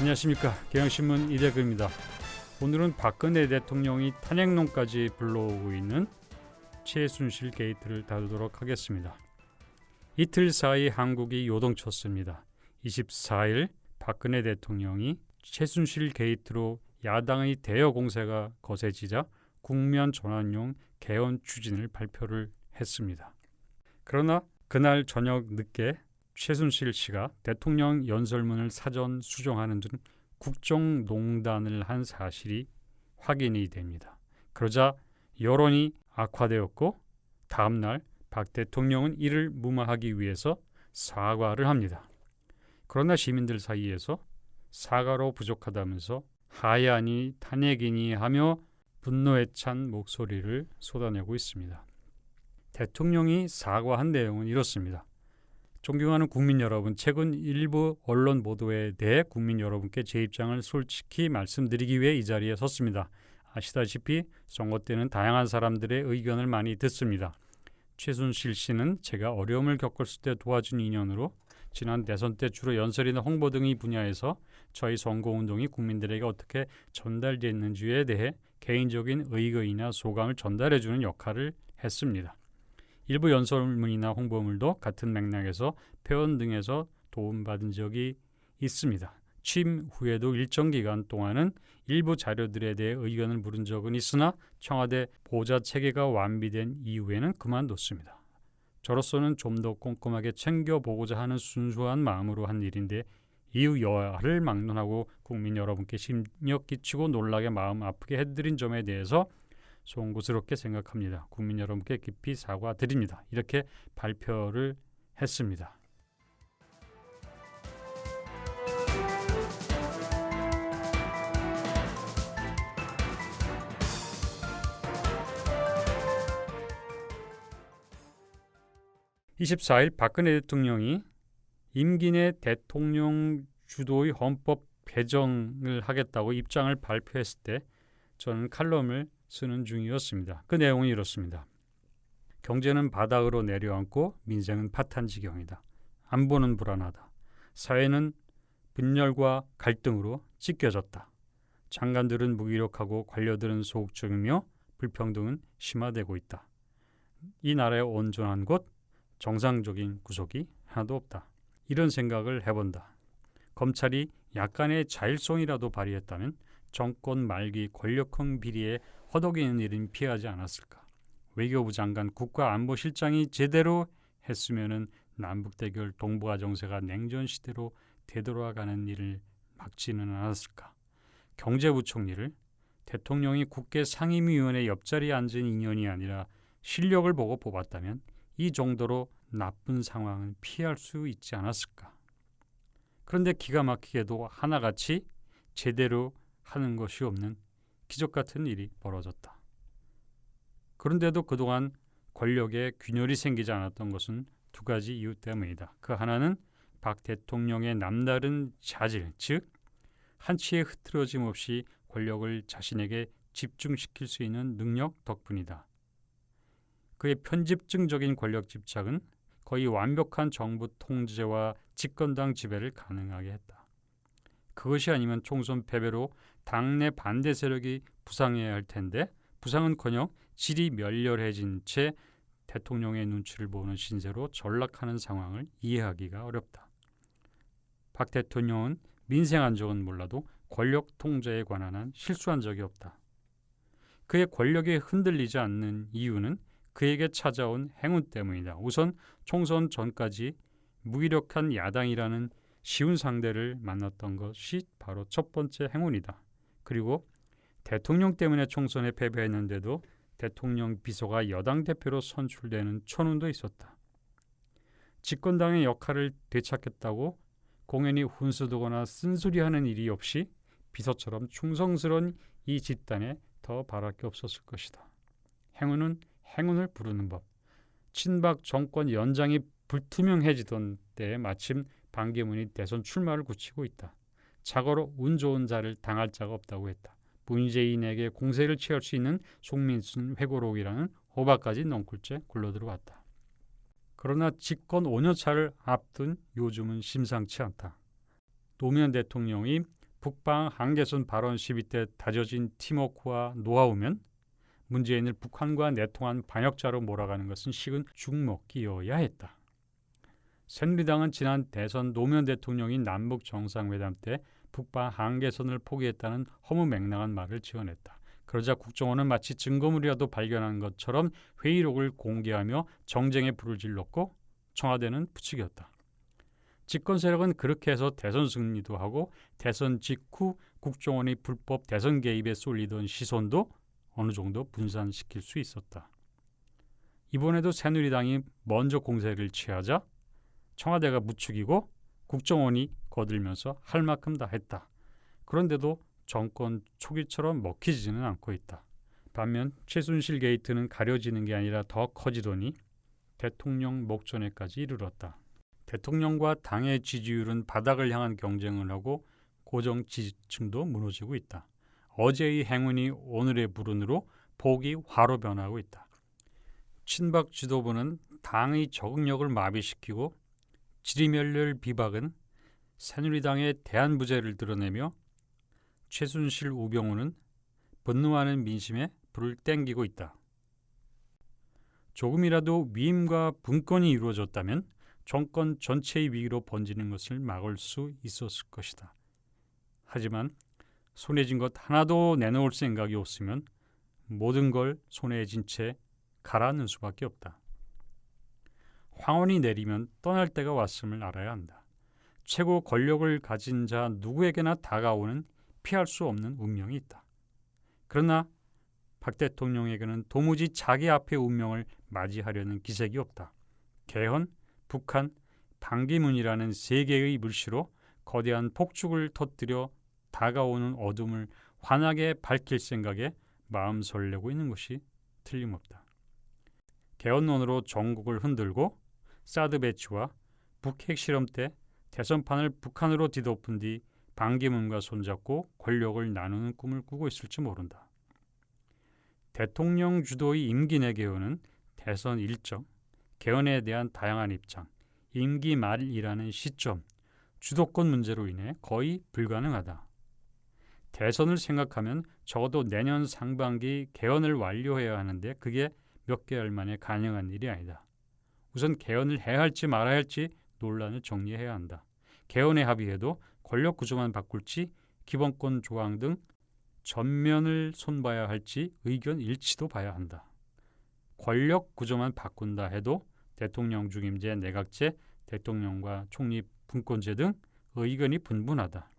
안녕하십니까. 경향신문 이대근입니다. 오늘은 박근혜 대통령이 탄핵론까지 불러오고 있는 최순실 게이트를 다루도록 하겠습니다. 이틀 사이 한국이 요동쳤습니다. 24일 박근혜 대통령이 최순실 게이트로 야당의 대여 공세가 거세지자 국면 전환용 개헌 추진을 발표를 했습니다. 그러나 그날 저녁 늦게 최순실 씨가 대통령 연설문을 사전 수정하는 등 국정농단을 한 사실이 확인이 됩니다. 그러자 여론이 악화되었고 다음 날 박 대통령은 이를 무마하기 위해서 사과를 합니다. 그러나 시민들 사이에서 사과로 부족하다면서 하야니 탄핵이니 하며 분노에 찬 목소리를 쏟아내고 있습니다. 대통령이 사과한 내용은 이렇습니다. 존경하는 국민 여러분, 최근 일부 언론 보도에 대해 국민 여러분께 제 입장을 솔직히 말씀드리기 위해 이 자리에 섰습니다. 아시다시피 선거 때는 다양한 사람들의 의견을 많이 듣습니다. 최순실 씨는 제가 어려움을 겪었을 때 도와준 인연으로 지난 대선 때 주로 연설이나 홍보 등의 분야에서 저희 선거운동이 국민들에게 어떻게 전달됐는지에 대해 개인적인 의견이나 소감을 전달해주는 역할을 했습니다. 일부 연설문이나 홍보물도 같은 맥락에서 표현 등에서 도움받은 적이 있습니다. 취임 후에도 일정 기간 동안은 일부 자료들에 대해 의견을 물은 적은 있으나 청와대 보좌 체계가 완비된 이후에는 그만뒀습니다. 저로서는 좀 더 꼼꼼하게 챙겨보고자 하는 순수한 마음으로 한 일인데 이후 여하를 막론하고 국민 여러분께 심력 끼치고 놀라게 마음 아프게 해드린 점에 대해서 송구스럽게 생각합니다. 국민 여러분께 깊이 사과드립니다. 이렇게 발표를 했습니다. (24일) 박근혜 대통령이 임기 내 대통령 주도의 헌법 개정을 하겠다고 입장을 발표했을 때 저는 칼럼을 쓰는 중이었습니다. 그 내용은 이렇습니다. 경제는 바닥으로 내려앉고 민생은 파탄지경이다. 안보는 불안하다. 사회는 분열과 갈등으로 찢겨졌다. 장관들은 무기력하고 관료들은 소극적이며 불평등은 심화되고 있다. 이 나라의 온전한 곳, 정상적인 구석이 하나도 없다. 이런 생각을 해본다. 검찰이 약간의 자율성이라도 발휘했다면 정권 말기 권력형 비리에 허덕이는 일은 피하지 않았을까. 외교부 장관 국가안보실장이 제대로 했으면 남북대결 동북아 정세가 냉전시대로 되돌아가는 일을 막지는 않았을까. 경제부총리를 대통령이 국회 상임위원회 옆자리에 앉은 인연이 아니라 실력을 보고 뽑았다면 이 정도로 나쁜 상황은 피할 수 있지 않았을까. 그런데 기가 막히게도 하나같이 제대로 하는 것이 없는 기적 같은 일이 벌어졌다. 그런데도 그동안 권력에 균열이 생기지 않았던 것은 두 가지 이유 때문이다. 그 하나는 박 대통령의 남다른 자질, 즉 한치의 흐트러짐 없이 권력을 자신에게 집중시킬 수 있는 능력 덕분이다. 그의 편집증적인 권력 집착은 거의 완벽한 정부 통제와 집권당 지배를 가능하게 했다. 그것이 아니면 총선 패배로 당내 반대 세력이 부상해야 할 텐데 부상은커녕 질이 멸렬해진 채 대통령의 눈치를 보는 신세로 전락하는 상황을 이해하기가 어렵다. 박 대통령은 민생 안정은 몰라도 권력 통제에 관한 한 실수한 적이 없다. 그의 권력이 흔들리지 않는 이유는 그에게 찾아온 행운 때문이다. 우선 총선 전까지 무기력한 야당이라는 쉬운 상대를 만났던 것이 바로 첫 번째 행운이다. 그리고 대통령 때문에 총선에 패배했는데도 대통령 비서가 여당 대표로 선출되는 천운도 있었다. 집권당의 역할을 되찾겠다고 공연히 훈수두거나 쓴소리하는 일이 없이 비서처럼 충성스러운 이 집단에 더 바랄 게 없었을 것이다. 행운은 행운을 부르는 법. 친박 정권 연장이 불투명해지던 때에 마침 반기문이 대선 출마를 굳히고 있다. 자고로 운 좋은 자를 당할 자가 없다고 했다. 문재인에게 공세를 취할 수 있는 송민순 회고록이라는 호박까지 넝쿨째 굴러들어왔다. 그러나 집권 5년 차를 앞둔 요즘은 심상치 않다. 노무현 대통령이 북방 한계선 발언 시비 때 다져진 팀워크와 노하우면 문재인을 북한과 내통한 반역자로 몰아가는 것은 식은 죽먹기여야 했다. 새누리당은 지난 대선 노무현 대통령이 남북 정상회담 때 북방 한계선을 포기했다는 허무맹랑한 말을 지어냈다. 그러자 국정원은 마치 증거물이라도 발견한 것처럼 회의록을 공개하며 정쟁에 불을 질렀고 청와대는 부추겼다. 집권 세력은 그렇게 해서 대선 승리도 하고 대선 직후 국정원의 불법 대선 개입에 쏠리던 시선도 어느 정도 분산시킬 수 있었다. 이번에도 새누리당이 먼저 공세를 취하자 청와대가 부추기고 국정원이 거들면서 할 만큼 다 했다. 그런데도 정권 초기처럼 먹히지는 않고 있다. 반면 최순실 게이트는 가려지는 게 아니라 더 커지더니 대통령 목전에까지 이르렀다. 대통령과 당의 지지율은 바닥을 향한 경쟁을 하고 고정 지지층도 무너지고 있다. 어제의 행운이 오늘의 불운으로 복이 화로 변하고 있다. 친박 지도부는 당의 적응력을 마비시키고 지리멸렬 비박은 새누리당의 대안부재를 드러내며 최순실 우병우는 분노하는 민심에 불을 땡기고 있다. 조금이라도 위임과 분권이 이루어졌다면 정권 전체의 위기로 번지는 것을 막을 수 있었을 것이다. 하지만 손에 쥔 것 하나도 내놓을 생각이 없으면 모든 걸 손에 쥔 채 가라앉는 수밖에 없다. 황혼이 내리면 떠날 때가 왔음을 알아야 한다. 최고 권력을 가진 자 누구에게나 다가오는 피할 수 없는 운명이 있다. 그러나 박 대통령에게는 도무지 자기 앞의 운명을 맞이하려는 기색이 없다. 개헌, 북한, 반기문이라는 세 개의 물씨로 거대한 폭죽을 터뜨려 다가오는 어둠을 환하게 밝힐 생각에 마음 설레고 있는 것이 틀림없다. 개헌론으로 전국을 흔들고 사드 배치와 북핵 실험 때 대선판을 북한으로 뒤덮은 뒤 반기문과 손잡고 권력을 나누는 꿈을 꾸고 있을지 모른다. 대통령 주도의 임기 내 개헌은 대선 일정, 개헌에 대한 다양한 입장, 임기 말이라는 시점, 주도권 문제로 인해 거의 불가능하다. 대선을 생각하면 적어도 내년 상반기 개헌을 완료해야 하는데 그게 몇 개월 만에 가능한 일이 아니다. 우선 개헌을 해야 할지 말아야 할지 논란을 정리해야 한다. 개헌에 합의해도 권력 구조만 바꿀지 기본권 조항 등 전면을 손봐야 할지 의견 일치도 봐야 한다. 권력 구조만 바꾼다 해도 대통령 중임제, 내각제, 대통령과 총리 분권제 등 의견이 분분하다.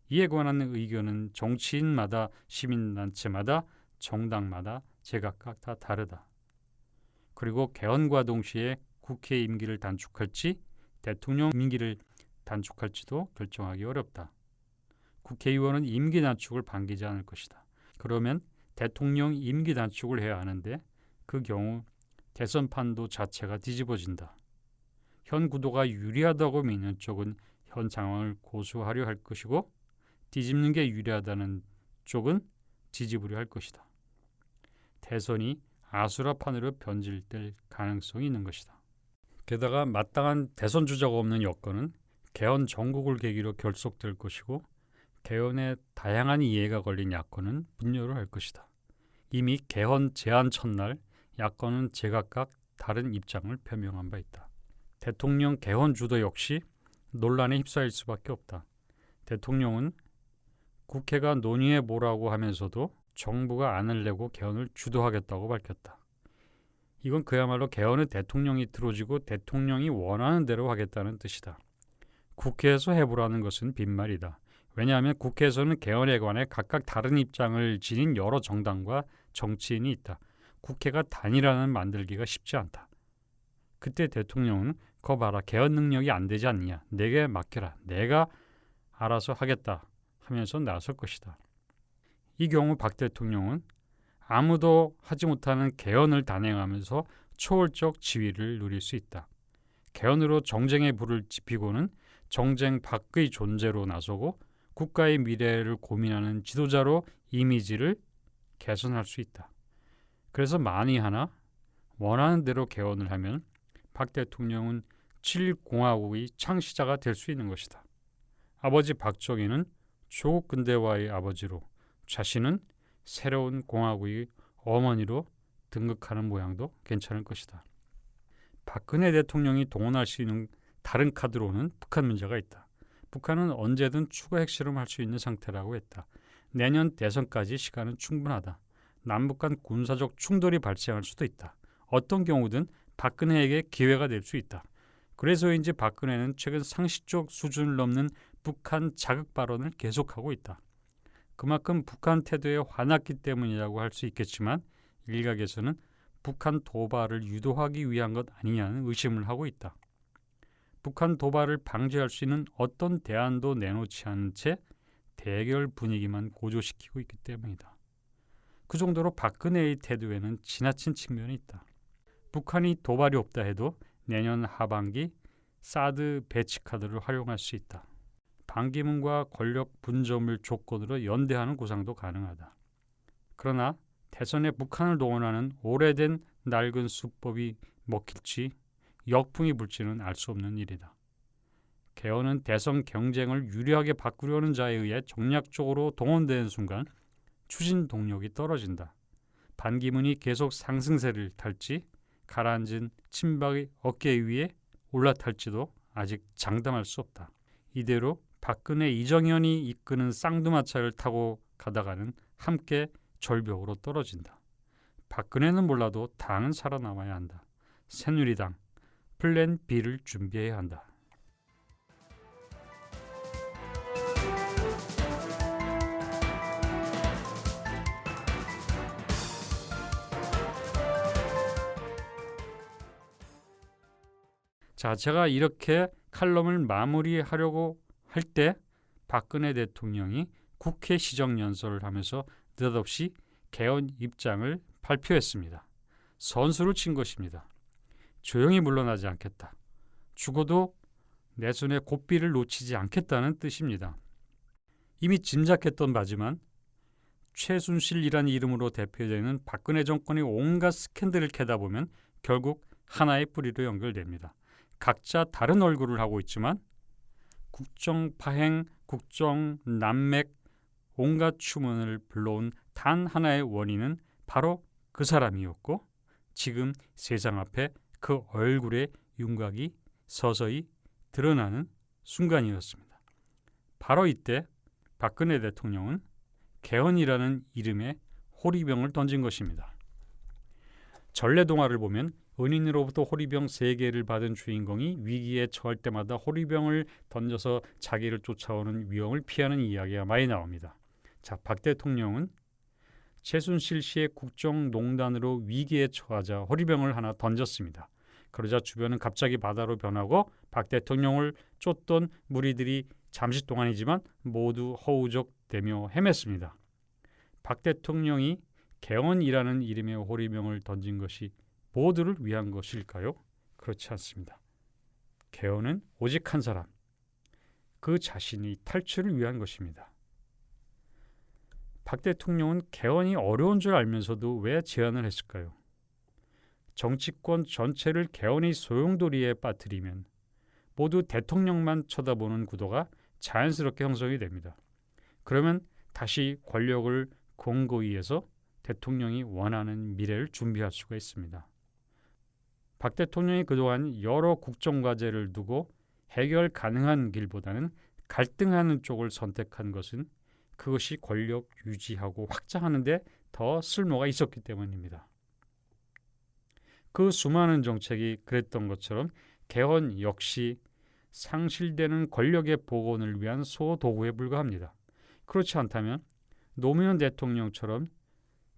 이에 관한 의견은 정치인마다, 시민단체마다, 정당마다 제각각 다 다르다. 그리고 개헌과 동시에 국회 임기를 단축할지 대통령 임기를 단축할지도 결정하기 어렵다. 국회의원은 임기 단축을 반기지 않을 것이다. 그러면 대통령 임기 단축을 해야 하는데 그 경우 대선 판도 자체가 뒤집어진다. 현 구도가 유리하다고 믿는 쪽은 현 상황을 고수하려 할 것이고 뒤집는 게 유리하다는 쪽은 뒤집으려 할 것이다. 대선이 아수라판으로 변질될 가능성이 있는 것이다. 게다가 마땅한 대선 주자가 없는 여건은 개헌 전국을 계기로 결속될 것이고 개헌에 다양한 이해가 걸린 야권은 분열을 할 것이다. 이미 개헌 제안 첫날 야권은 제각각 다른 입장을 표명한 바 있다. 대통령 개헌 주도 역시 논란에 휩싸일 수밖에 없다. 대통령은 국회가 논의해보라고 하면서도 정부가 안을 내고 개헌을 주도하겠다고 밝혔다. 이건 그야말로 개헌은 대통령이 들어주고 대통령이 원하는 대로 하겠다는 뜻이다. 국회에서 해보라는 것은 빈말이다. 왜냐하면 국회에서는 개헌에 관해 각각 다른 입장을 지닌 여러 정당과 정치인이 있다. 국회가 단일화는 만들기가 쉽지 않다. 그때 대통령은 거 봐라, 개헌 능력이 안 되지 않느냐, 내게 맡겨라, 내가 알아서 하겠다 하면서 나설 것이다. 이 경우 박 대통령은 아무도 하지 못하는 개헌을 단행하면서 초월적 지위를 누릴 수 있다. 개헌으로 정쟁의 불을 지피고는 정쟁 밖의 존재로 나서고 국가의 미래를 고민하는 지도자로 이미지를 개선할 수 있다. 그래서 만이 하나 원하는 대로 개헌을 하면 박 대통령은 제1공화국의 창시자가 될 수 있는 것이다. 아버지 박정희는 조국 근대화의 아버지로 자신은 새로운 공화국의 어머니로 등극하는 모양도 괜찮을 것이다. 박근혜 대통령이 동원할 수 있는 다른 카드로는 북한 문제가 있다. 북한은 언제든 추가 핵실험할 수 있는 상태라고 했다. 내년 대선까지 시간은 충분하다. 남북 간 군사적 충돌이 발생할 수도 있다. 어떤 경우든 박근혜에게 기회가 될 수 있다. 그래서인지 박근혜는 최근 상식적 수준을 넘는 북한 자극 발언을 계속하고 있다. 그만큼 북한 태도에 화났기 때문이라고 할 수 있겠지만 일각에서는 북한 도발을 유도하기 위한 것 아니냐는 의심을 하고 있다. 북한 도발을 방지할 수 있는 어떤 대안도 내놓지 않은 채 대결 분위기만 고조시키고 있기 때문이다. 그 정도로 박근혜의 태도에는 지나친 측면이 있다. 북한이 도발이 없다 해도 내년 하반기 사드 배치 카드를 활용할 수 있다. 반기문과 권력 분점을 조건으로 연대하는 구상도 가능하다. 그러나 대선에 북한을 동원하는 오래된 낡은 수법이 먹힐지 역풍이 불지는 알 수 없는 일이다. 개헌은 대선 경쟁을 유리하게 바꾸려는 자에 의해 정략적으로 동원되는 순간 추진 동력이 떨어진다. 반기문이 계속 상승세를 탈지 가라앉은 친박의 어깨 위에 올라탈지도 아직 장담할 수 없다. 이대로 박근혜 이정현이 이끄는 쌍두마차를 타고 가다가는 함께 절벽으로 떨어진다. 박근혜는 몰라도 당은 살아남아야 한다. 새누리당 플랜 B를 준비해야 한다. 자, 제가 이렇게 칼럼을 마무리하려고 할 때 박근혜 대통령이 국회 시정연설을 하면서 느닷없이 개헌 입장을 발표했습니다. 선수를 친 것입니다. 조용히 물러나지 않겠다. 죽어도 내 손에 고삐를 놓치지 않겠다는 뜻입니다. 이미 짐작했던 바지만 최순실이라는 이름으로 대표되는 박근혜 정권의 온갖 스캔들을 캐다 보면 결국 하나의 뿌리로 연결됩니다. 각자 다른 얼굴을 하고 있지만 국정 파행, 국정 난맥, 온갖 추문을 불러온 단 하나의 원인은 바로 그 사람이었고 지금 세상 앞에 그 얼굴의 윤곽이 서서히 드러나는 순간이었습니다. 바로 이때 박근혜 대통령은 개헌이라는 이름의 호리병을 던진 것입니다. 전래동화를 보면 은인으로부터 호리병 3개를 받은 주인공이 위기에 처할 때마다 호리병을 던져서 자기를 쫓아오는 위험을 피하는 이야기가 많이 나옵니다. 자, 박 대통령은 최순실 씨의 국정농단으로 위기에 처하자 호리병을 하나 던졌습니다. 그러자 주변은 갑자기 바다로 변하고 박 대통령을 쫓던 무리들이 잠시 동안이지만 모두 허우적대며 헤맸습니다. 박 대통령이 개헌이라는 이름의 호리병을 던진 것이 모두를 위한 것일까요? 그렇지 않습니다. 개헌은 오직 한 사람, 그 자신이 탈출을 위한 것입니다. 박 대통령은 개헌이 어려운 줄 알면서도 왜 제안을 했을까요? 정치권 전체를 개헌의 소용돌이에 빠뜨리면 모두 대통령만 쳐다보는 구도가 자연스럽게 형성이 됩니다. 그러면 다시 권력을 공고히 해서 대통령이 원하는 미래를 준비할 수가 있습니다. 박 대통령이 그동안 여러 국정과제를 두고 해결 가능한 길보다는 갈등하는 쪽을 선택한 것은 그것이 권력 유지하고 확장하는 데 더 쓸모가 있었기 때문입니다. 그 수많은 정책이 그랬던 것처럼 개헌 역시 상실되는 권력의 복원을 위한 소도구에 불과합니다. 그렇지 않다면 노무현 대통령처럼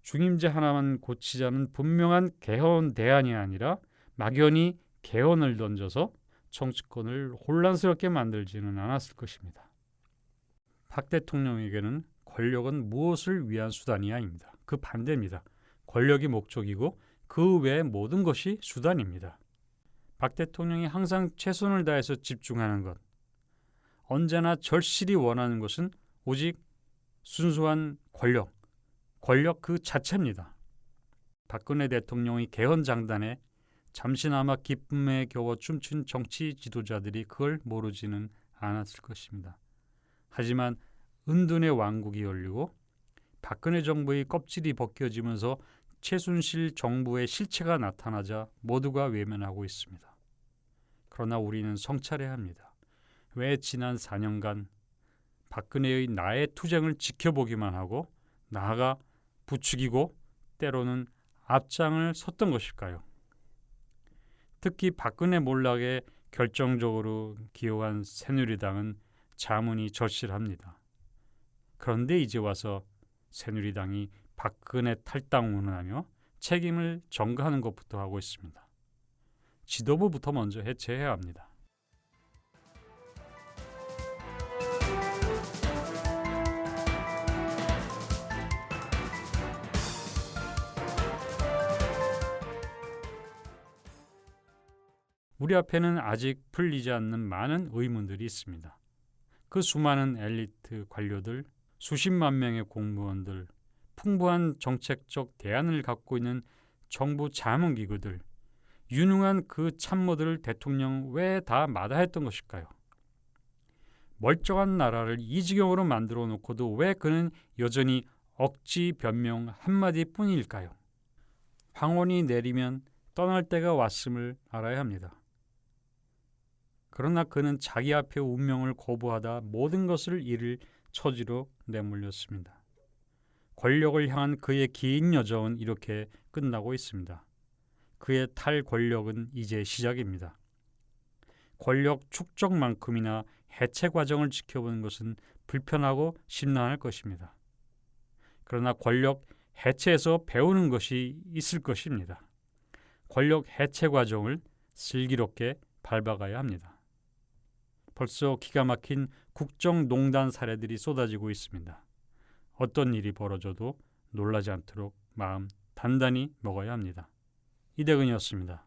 중임제 하나만 고치자는 분명한 개헌 대안이 아니라 막연히 개헌을 던져서 정치권을 혼란스럽게 만들지는 않았을 것입니다. 박 대통령에게는 권력은 무엇을 위한 수단이 아닙니다. 그 반대입니다. 권력이 목적이고 그 외의 모든 것이 수단입니다. 박 대통령이 항상 최선을 다해서 집중하는 것, 언제나 절실히 원하는 것은 오직 순수한 권력 그 자체입니다. 박근혜 대통령의 개헌 장단에 잠시나마 기쁨에 겨워 춤춘 정치 지도자들이 그걸 모르지는 않았을 것입니다. 하지만 은둔의 왕국이 열리고 박근혜 정부의 껍질이 벗겨지면서 최순실 정부의 실체가 나타나자 모두가 외면하고 있습니다. 그러나 우리는 성찰해야 합니다. 왜 지난 4년간 박근혜의 나의 투쟁을 지켜보기만 하고 나아가 부추기고 때로는 앞장을 섰던 것일까요? 특히 박근혜 몰락에 결정적으로 기여한 새누리당은 자문이 절실합니다. 그런데 이제 와서 새누리당이 박근혜 탈당 운운하며 책임을 전가하는 것부터 하고 있습니다. 지도부부터 먼저 해체해야 합니다. 우리 앞에는 아직 풀리지 않는 많은 의문들이 있습니다. 그 수많은 엘리트 관료들, 수십만 명의 공무원들, 풍부한 정책적 대안을 갖고 있는 정부 자문기구들, 유능한 그 참모들을 대통령 왜 다 마다했던 것일까요? 멀쩡한 나라를 이 지경으로 만들어 놓고도 왜 그는 여전히 억지 변명 한마디뿐일까요? 황혼이 내리면 떠날 때가 왔음을 알아야 합니다. 그러나 그는 자기 앞에 운명을 거부하다 모든 것을 잃을 처지로 내몰렸습니다. 권력을 향한 그의 긴 여정은 이렇게 끝나고 있습니다. 그의 탈권력은 이제 시작입니다. 권력 축적만큼이나 해체 과정을 지켜보는 것은 불편하고 심란할 것입니다. 그러나 권력 해체에서 배우는 것이 있을 것입니다. 권력 해체 과정을 슬기롭게 밟아가야 합니다. 벌써 기가 막힌 국정농단 사례들이 쏟아지고 있습니다. 어떤 일이 벌어져도 놀라지 않도록 마음 단단히 먹어야 합니다. 이대근이었습니다.